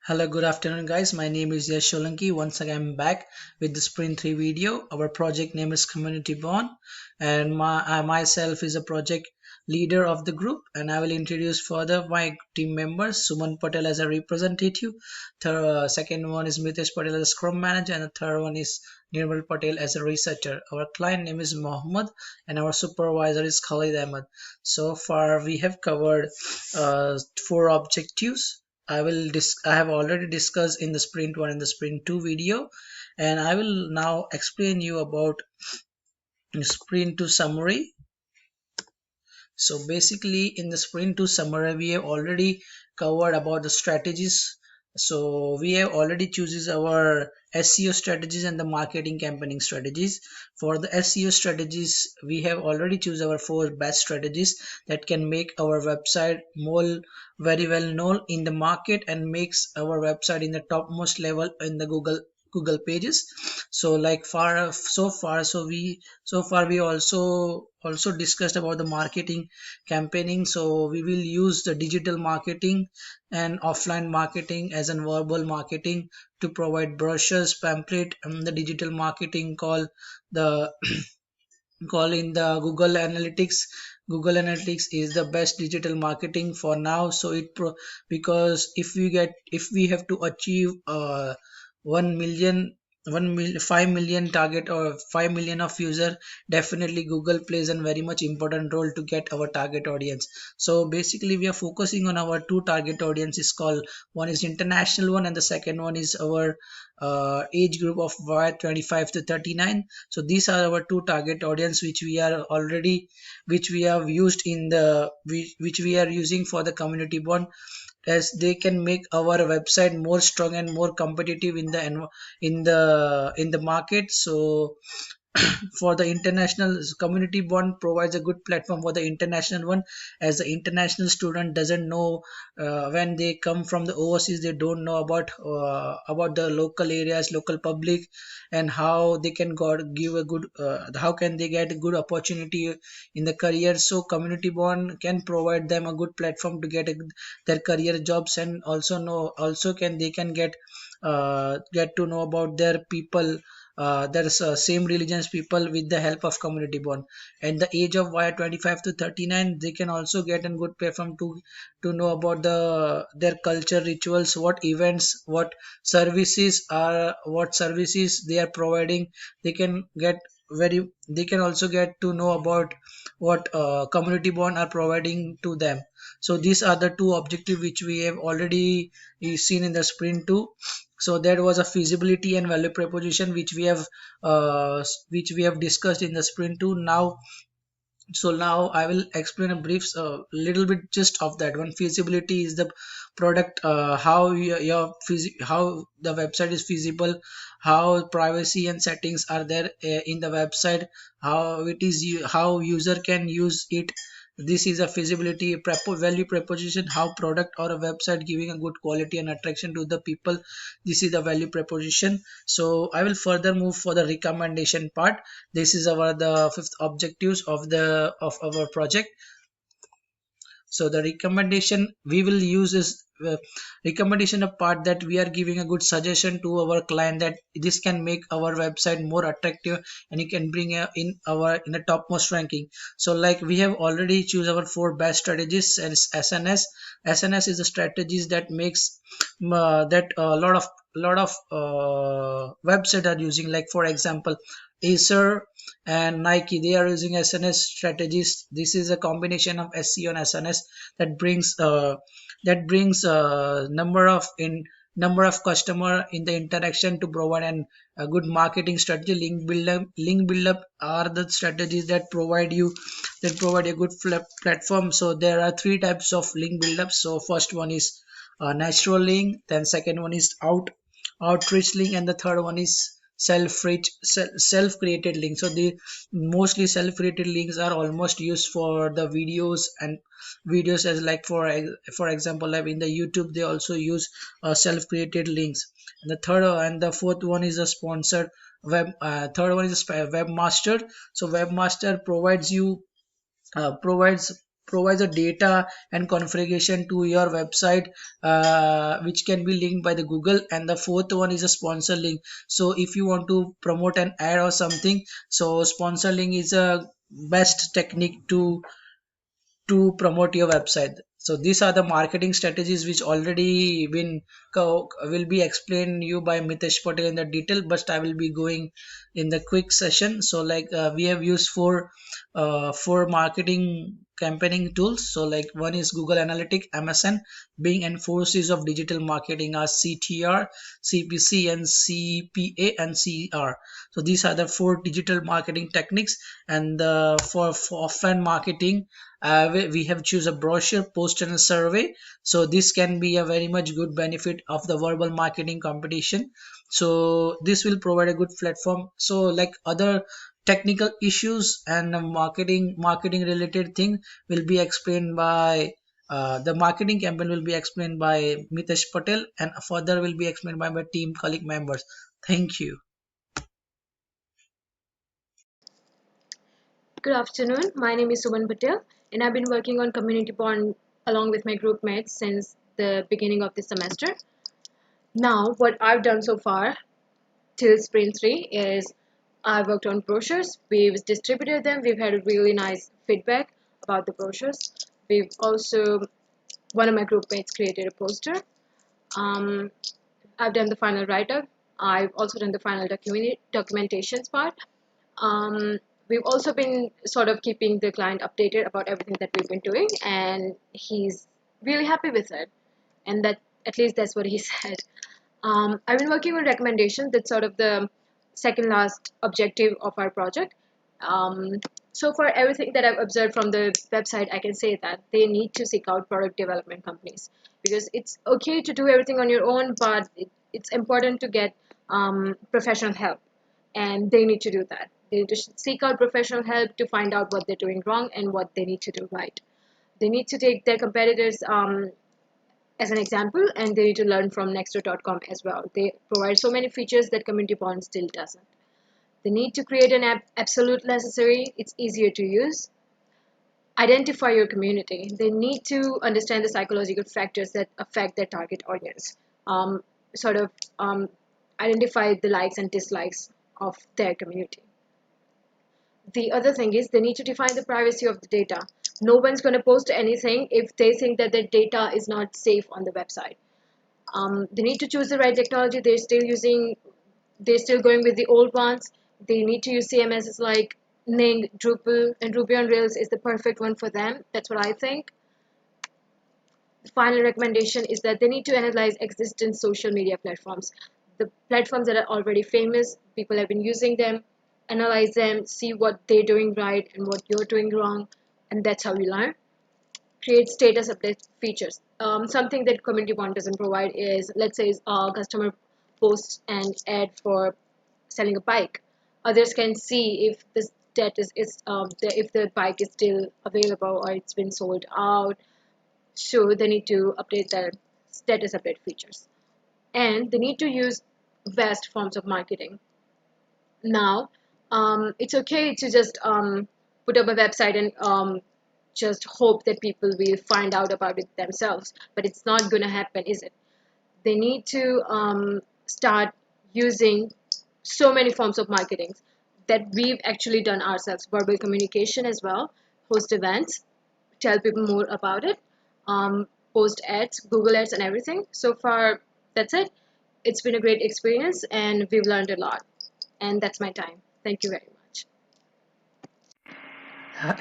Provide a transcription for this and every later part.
Hello, good afternoon, guys. My name is Yash Solanki. Once again, I'm back with the Sprint 3 video. Our project name is Community Bond, and myself is a project leader of the group. And I will introduce further my team members: Suman Patel as a representative. Second one is Mitesh Patel as a Scrum Manager, and the third one is Nirmal Patel as a researcher. Our client name is Mohammed, and our supervisor is Khalid Ahmed. So far, we have covered four objectives. I have already discussed in the sprint 1 and the sprint 2 video, and I will now explain you about sprint 2 summary. So basically in the sprint 2 summary we have already covered about the strategies. So we have already chooses our SEO strategies and the marketing campaigning strategies. For the SEO strategies, we have already choose our four best strategies that can make our website more very well known in the market and makes our website in the topmost level in the Google pages. So like far so far so far we also discussed about the marketing campaigning. So we will use the digital marketing and offline marketing as an verbal marketing to provide brochures, pamphlet, and the digital marketing the call in the Google Analytics is the best digital marketing for now. So because if we have to achieve 1 million 5 million target or 5 million of user, definitely Google plays a very much important role to get our target audience. So basically we are focusing on our two target audiences, called one is international one and the second one is our age group of 25 to 39. So these are our two target audience which we have used in the which we are using for the community bond, as they can make our website more strong and more competitive in the in the market. So for the international, community bond provides a good platform for the international one, as the international student doesn't know, when they come from the overseas they don't know about the local areas, local public, and how they can give a good how can they get a good opportunity in the career. So community bond can provide them a good platform to their career jobs, and also can they can get to know about their people, there's same religions people with the help of community bond. And the age of wire 25 to 39, they can also get a good platform to know about their culture, rituals, what events, what services they are providing. They can get they can also get to know about what community bond are providing to them. So these are the two objectives which we have already seen in the sprint 2. So that was a feasibility and value proposition which we have discussed in the sprint 2. Now I will explain a brief little bit just of that one. Feasibility is the product, how how the website is feasible, how privacy and settings are there in the website, how user can use it. This is a feasibility. Value proposition, how product or a website giving a good quality and attraction to the people. This is the value proposition. So I will further move for the recommendation part. This is the fifth objectives of our project. So the recommendation we will use is recommendation, a part that we are giving a good suggestion to our client that this can make our website more attractive and it can bring in a topmost ranking. So like we have already choose our four best strategies, and SNS is the strategies that makes that a lot of website are using. Like for example, Acer and Nike, they are using SNS strategies. This is a combination of SEO and SNS that brings number of customer in the interaction to provide a good marketing strategy. Link build up are the strategies that provide a good platform. So there are three types of link build up. So first one is natural link, then second one is outreach link, and the third one is self-created link. So the mostly self-created links are almost used for the videos, as like for example, like in the YouTube they also use self-created links. And the fourth one is a sponsored third one is a webmaster. So webmaster provides provides a data and configuration to your website, which can be linked by the Google. And the fourth one is a sponsor link. So if you want to promote an ad or something, so sponsor link is a best technique to promote your website. So these are the marketing strategies which already been will be explained you by Mitesh Patel in the detail, but I will be going in the quick session. So like we have used four marketing campaigning tools. So like one is Google Analytics, MSN, Bing, and four C's of digital marketing are CTR, CPC, and CPA and CR. So these are the four digital marketing techniques. And for offline marketing, we have choose a brochure, poster, and a survey. So this can be a very much good benefit of the verbal marketing competition. So this will provide a good platform. So like other technical issues and marketing related thing will be explained by the marketing campaign will be explained by Mitesh Patel, and further will be explained by my team colleague members. Thank you. Good afternoon. My name is Suman Patel, and I've been working on community bond along with my group mates since the beginning of this semester. Now, what I've done so far till sprint 3 is I've worked on brochures. We've distributed them. We've had a really nice feedback about the brochures. We've also, one of my group mates created a poster. Um, I've done the final write-up. I've also done the final documentations part. Um, we've also been sort of keeping the client updated about everything that we've been doing, and he's really happy with it. And that, at least that's what he said. I've been working on recommendations. That's sort of the second last objective of our project. Um, so far, everything that I've observed from the website, I can say that they need to seek out product development companies, because it's okay to do everything on your own, but it's important to get professional help, and they need to do that. They need to seek out professional help to find out what they're doing wrong and what they need to do right. They need to take their competitors as an example, and they need to learn from Nextdoor.com as well. They provide so many features that Community Bond still doesn't. They need to create an app absolute necessary. It's easier to use. Identify your community. They need to understand the psychological factors that affect their target audience. Sort of identify the likes and dislikes of their community. The other thing is they need to define the privacy of the data. No one's going to post anything if they think that their data is not safe on the website. They need to choose the right technology. They're still going with the old ones. They need to use CMSs like Ning, Drupal, and Ruby on Rails is the perfect one for them. That's what I think. The final recommendation is that they need to analyze existing social media platforms. The platforms that are already famous, people have been using them, analyze them, see what they're doing right and what you're doing wrong, and that's how we learn. Create status update features. Something that Community Bond doesn't provide is, let's say, a customer posts an ad for selling a bike. Others can see if the status is if the bike is still available or it's been sold out. So they need to update their status update features, and they need to use best forms of marketing. Now, it's okay to just put up a website and just hope that people will find out about it themselves, but it's not going to happen, is it? They need to start using so many forms of marketing that we've actually done ourselves. Verbal communication as well, host events, tell people more about it, post ads, Google ads, and everything. So far, that's it. It's been a great experience, and we've learned a lot. And that's my time. Thank you very much.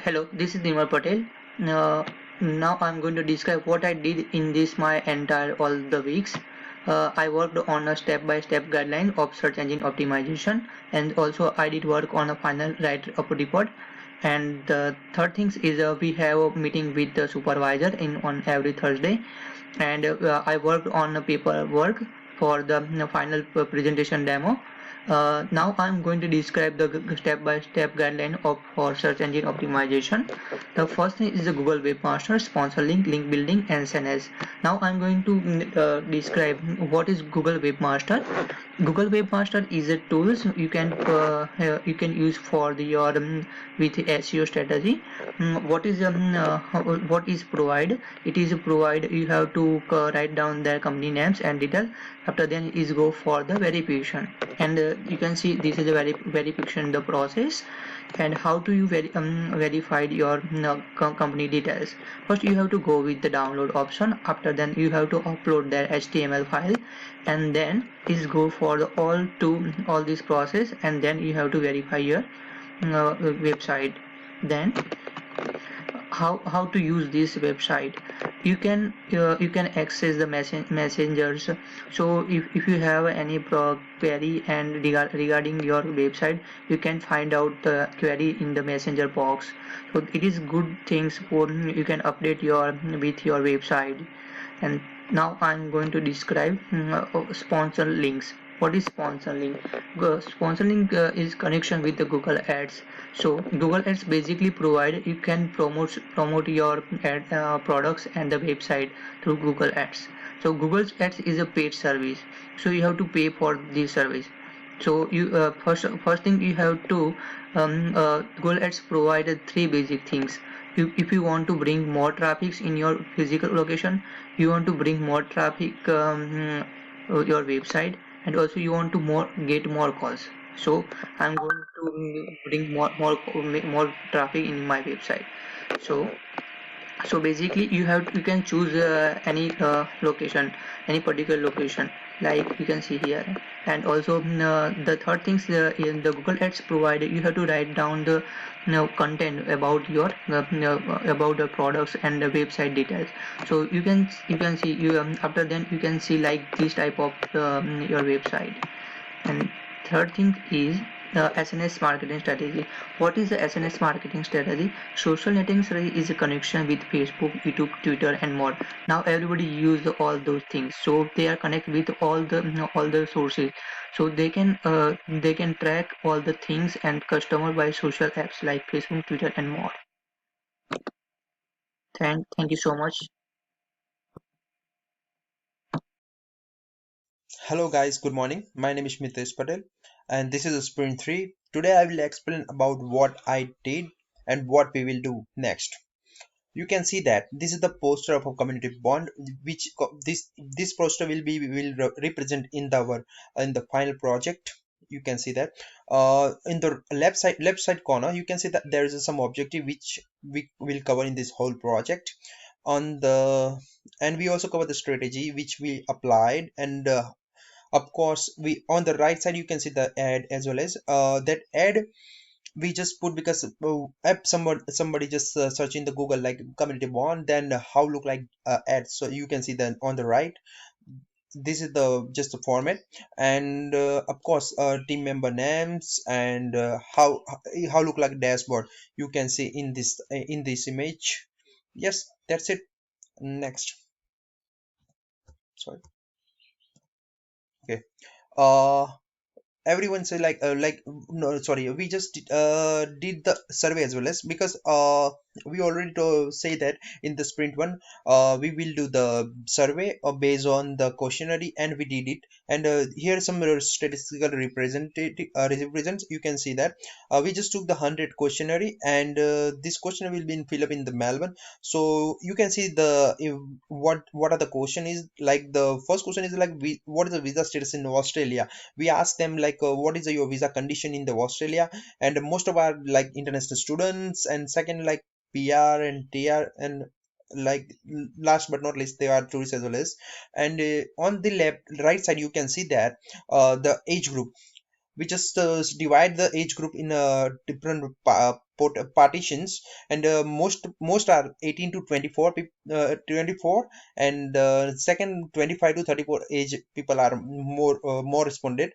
Hello, this is Nirmal Patel. Now I'm going to describe what I did in this my entire all the weeks. I worked on a step-by-step guideline of search engine optimization, and also I did work on a final write-up report. And the third thing is we have a meeting with the supervisor on every Thursday, and I worked on a paperwork for the final presentation demo. Now I'm going to describe the step-by-step guideline for search engine optimization. The first thing is the Google Webmaster, sponsor link, link building, and SNS. Now I'm going to describe what is Google Webmaster. Google Webmaster is a tool you can use for your with SEO strategy. What is provide? It is provide you have to write down their company names and details. After then is go for the verification, and you can see this is a verification the process. And how do you verify your company details? First you have to go with the download option. After then you have to upload their HTML file, and then is go for the all this process, and then you have to verify your website. Then how to use this website? You can access the messengers. So if you have any query and regarding your website, you can find out the query in the messenger box. So it is good things for you can update your with your website. And now I'm going to describe sponsor links. What is sponsor link? Sponsor link is connection with the Google Ads. So Google Ads basically provide you can promote your ad products and the website through Google Ads. So Google Ads is a paid service, so you have to pay for this service. So you first thing you have to Google Ads provided three basic things. If you want to bring more traffic in your physical location, you want to bring more traffic your website, and also you want to get more calls. So I'm going to bring more traffic in my website. So basically you can choose any location, any particular location, like you can see here. And also the third things in the Google Ads provided, you have to write down the content about your about the products and the website details. So you can see you after then you can see like this type of your website. And third thing is the SNS marketing strategy. What is the SNS marketing strategy? Social networking strategy is a connection with Facebook, YouTube, Twitter, and more. Now everybody use all those things, so they are connected with all the sources, so they can track all the things and customer by social apps like Facebook, Twitter, and more. Thank you so much. Hello guys, good morning. My name is Mitesh Patel and this is Sprint 3. Today I will explain about what I did and what we will do next. You can see that this is the poster of a community bond, which this poster will represent in the final project. You can see that in the left side corner you can see that there is some objective which we will cover in this whole project. On the and we also cover the strategy which we applied, and of course we on the right side you can see the ad as well as that ad we just put because if somebody just search in the Google like community bond, then how look like ads. So you can see that on the right, this is the just the format. And of course team member names, and how look like dashboard you can see in this image. Yes, that's it. Next. Sorry. Okay. uh Everyone say like no, sorry, we just did the survey as well as, because we already to say that in the sprint one we will do the survey based on the questionnaire, and we did it. And here some statistical representative represents. You can see that we just took the 100 questionnaire, and this questionnaire will be fill up in the Melbourne. So you can see the what are the question is like. The first question is like what is the visa status in Australia. We ask them like what is your visa condition in the Australia, and most of our like international students. And second like PR and TR, and like last but not least they are tourists as well as. And on the right side you can see that the age group, we just divide the age group in different partitions. And most are 18 to 24, and second 25 to 34 age people are more responded.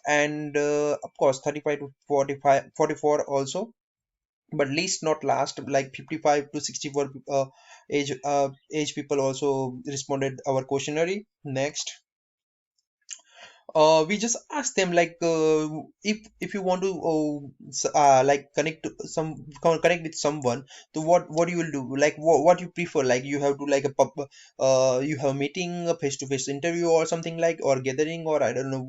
And of course 35 to 45 44 also, but least not last like 55 to 64 age people also responded our questionnaire. Next. we just ask them like if you want to like connect with someone, so what you will do, like what you prefer, like you have to like a pub, you have a meeting, a face-to-face interview or something like, or gathering, or I don't know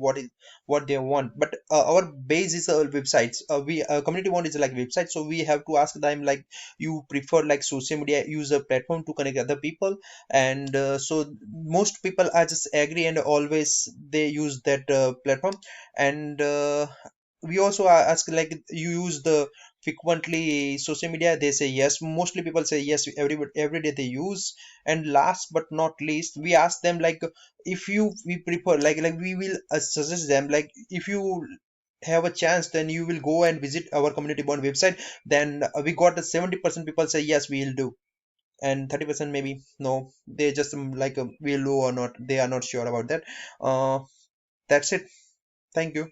what they want. But our base is websites. We community bond is like website, so we have to ask them like you prefer like social media user platform to connect other people. And so most people are just agree and always they use that platform. And we also ask like you use the frequently social media, they say yes, mostly people say yes, every day they use. And last but not least, we ask them like if you we prefer like we will suggest them like if you have a chance then you will go and visit our community bond website. Then we got a 70% people say yes we will do, and 30% maybe no, they just like will do or not, they are not sure about that. uh that's it. Thank you.